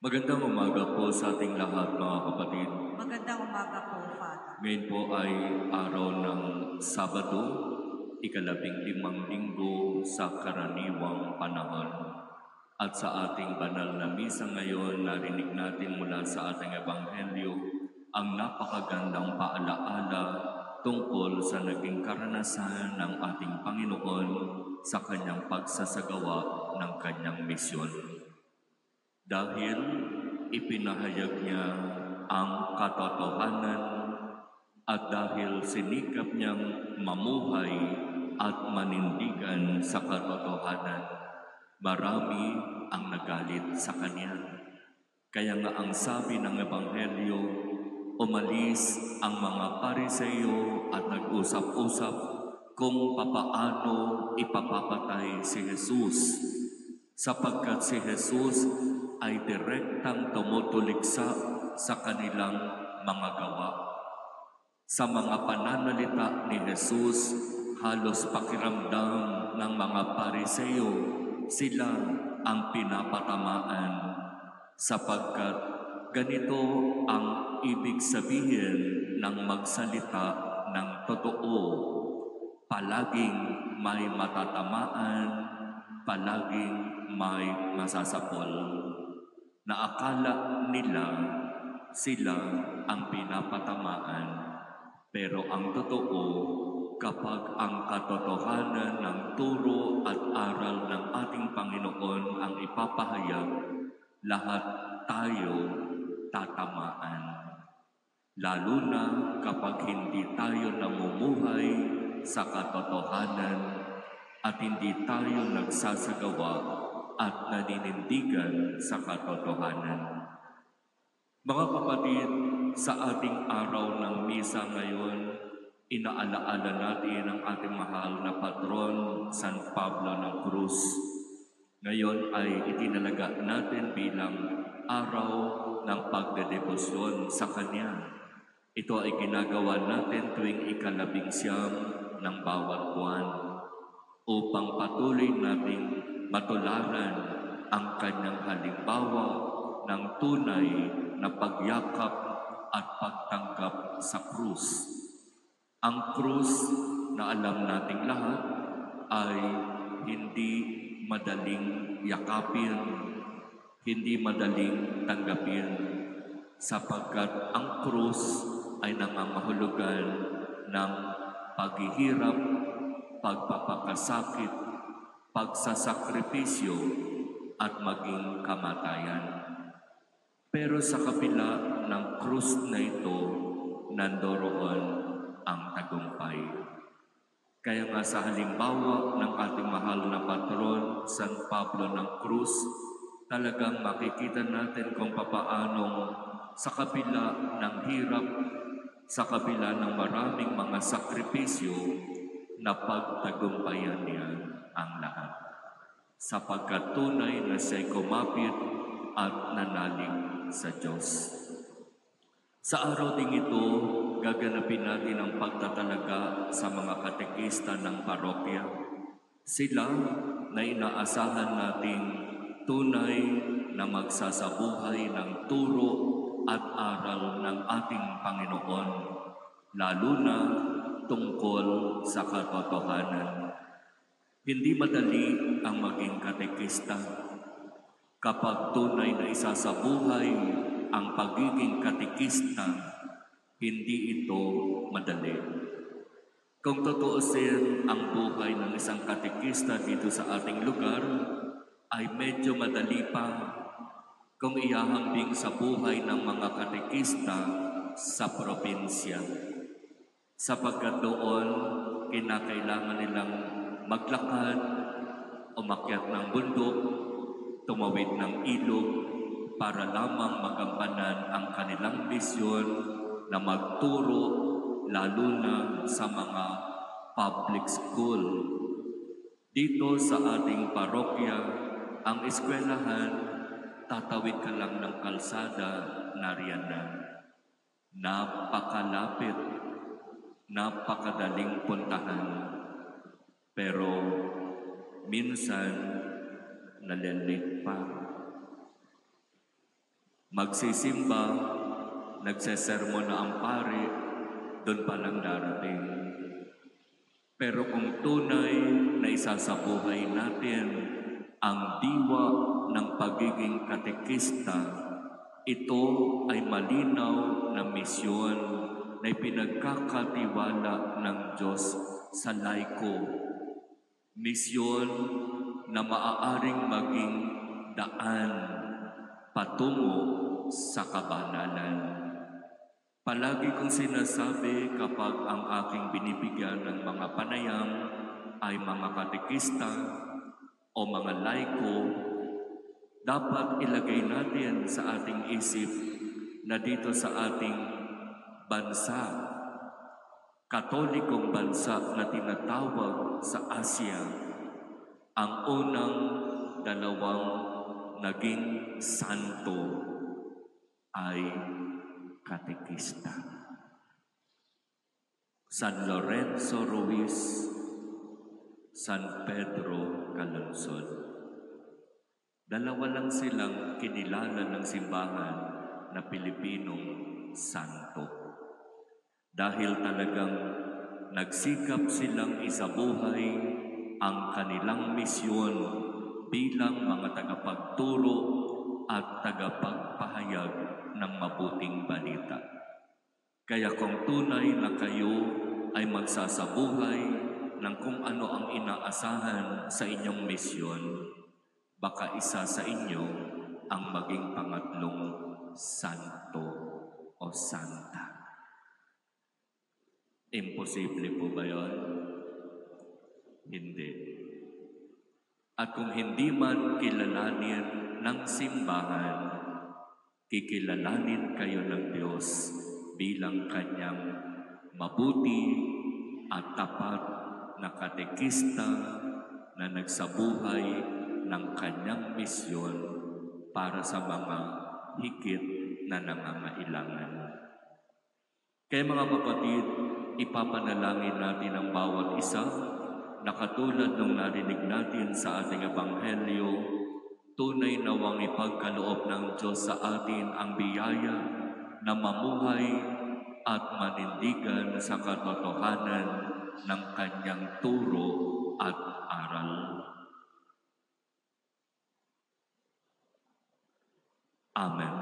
Magandang umaga po sa ating lahat, mga kapatid. Magandang umaga po, Father. Ngayon po ay araw ng Sabado, ika-15 linggo sa karaniwang panahon. At sa ating banal na misa ngayon, narinig natin mula sa ating Ebanghelyo ang napakagandang paalaala tungkol sa naging karanasan ng ating Panginoon sa kanyang pagsasagawa ng kanyang misyon. Dahil ipinahayag niya ang katotohanan at dahil sinikap niyang mamuhay at manindigan sa katotohanan, marami ang nagalit sa kanya. Kaya nga ang sabi ng Ebanghelyo, umalis ang mga Pariseo at nag-usap-usap kung papaano ipapapatay si Jesus, sapagkat si Jesus ay direktang tumutuliksa sa kanilang mga gawa. Sa mga pananalita ni Jesus, halos pakiramdam ng mga Pariseo sila ang pinapatamaan, sapagkat ganito ang ibig sabihin ng magsalita ng totoo. Palaging may matatamaan, palaging may masasapol, na akala nila sila ang pinapatamaan. Pero ang totoo, kapag ang katotohanan ng turo at aral ng ating Panginoon ang ipapahayag, lahat tayo tatamaan. Lalo na kapag hindi tayo namumuhay sa katotohanan at hindi tayo nagsasagawa at naninindigan sa katotohanan. Mga kapatid, sa ating araw ng misa ngayon, inaalaala natin ang ating mahal na patron, San Pablo ng Cruz. Ngayon ay itinalaga natin bilang araw ng pagdedebosyon sa Kanya. Ito ay ginagawa natin tuwing ika-19 ng bawat buwan upang patuloy nating matularan ang kanyang halimbawa ng tunay na pagyakap at pagtanggap sa krus. Ang krus na alam nating lahat ay hindi madaling yakapin, hindi madaling tanggapin, sapagkat ang krus ay nangangahulugan ng paghihirap, pagpapakasakit, pagsasakripisyo at maging kamatayan. Pero sa kabila ng krus na ito, nandoroon ang tagumpay. Kaya nga sa halimbawa ng ating mahal na patron, San Pablo ng Cruz, talagang makikita natin kung papaanong sa kabila ng hirap, sa kabila ng maraming mga sakripisyo, napagtagumpayan niya ang lahat. Sapagkat tunay na siya'y kumapit at nanalig sa Diyos. Sa araw ding ito, gaganapin natin ang pagtatalaga sa mga katekista ng parokya. Sila na inaasahan nating tunay na magsasabuhay ng turo at aral ng ating Panginoon, lalo na tungkol sa katotohanan. Hindi madali ang maging katekista. Kapag tunay na isasabuhay ang pagiging katekista, hindi ito madali. Kung tutuusin ang buhay ng isang katekista dito sa ating lugar, ay medyo madali pa kung ihahambing sa buhay ng mga katekista sa probinsya. Sapagkat doon, kinakailangan nilang maglakad, umakyat ng bundok, tumawid ng ilog, para lamang magampanan ang kanilang misyon na magturo, lalo na sa mga public school. Dito sa ating parokya, ang eskwelahan, tatawid ka lang ng kalsada, nariyan na. Napakalapit, napakadaling puntahan. Pero minsan, nalilate pa. Magsisimba, nagsesermon na ang pari, doon pa lang darating. Pero kung tunay na isasabuhay natin ang diwa ng pagiging katekista, ito ay malinaw na misyon na ipinagkakatiwala ng Diyos sa laiko. Misyon na maaaring maging daan patungo sa kabanalan. Palagi kong sinasabi kapag ang aking binibigyan ng mga panayam ay mga katekista o mga laiko, dapat ilagay natin sa ating isip na dito sa ating bansa, Katolikong bansa na tinatawag sa Asia, ang unang dalawang naging santo ay katekista. San Lorenzo Ruiz, San Pedro Calungsod. Dalawa lang silang kinilala ng simbahan na Pilipinong santo. Dahil talagang nagsikap silang isabuhay ang kanilang misyon bilang mga tagapagturo at tagapagpahayag ng mabuting balita. Kaya kung tunay na kayo ay magsasabuhay ng kung ano ang inaasahan sa inyong misyon, baka isa sa inyo ang maging pangatlong santo o santa. Imposible po ba yun? Hindi. At kung hindi man kilalanin ng simbahan, kikilalanin kayo ng Diyos bilang kanyang mabuti at tapat na katekista na nagsabuhay ng kanyang misyon para sa mga higit na nangangailangan. Kaya mga kapatid, ipapanalangin natin ang bawat isa na katulad nung narinig natin sa ating ebanghelyo, tunay nawang ipagkaloob ng Diyos sa atin ang biyaya na mamuhay at manindigan sa katotohanan ng kanyang turo at aral. Amen.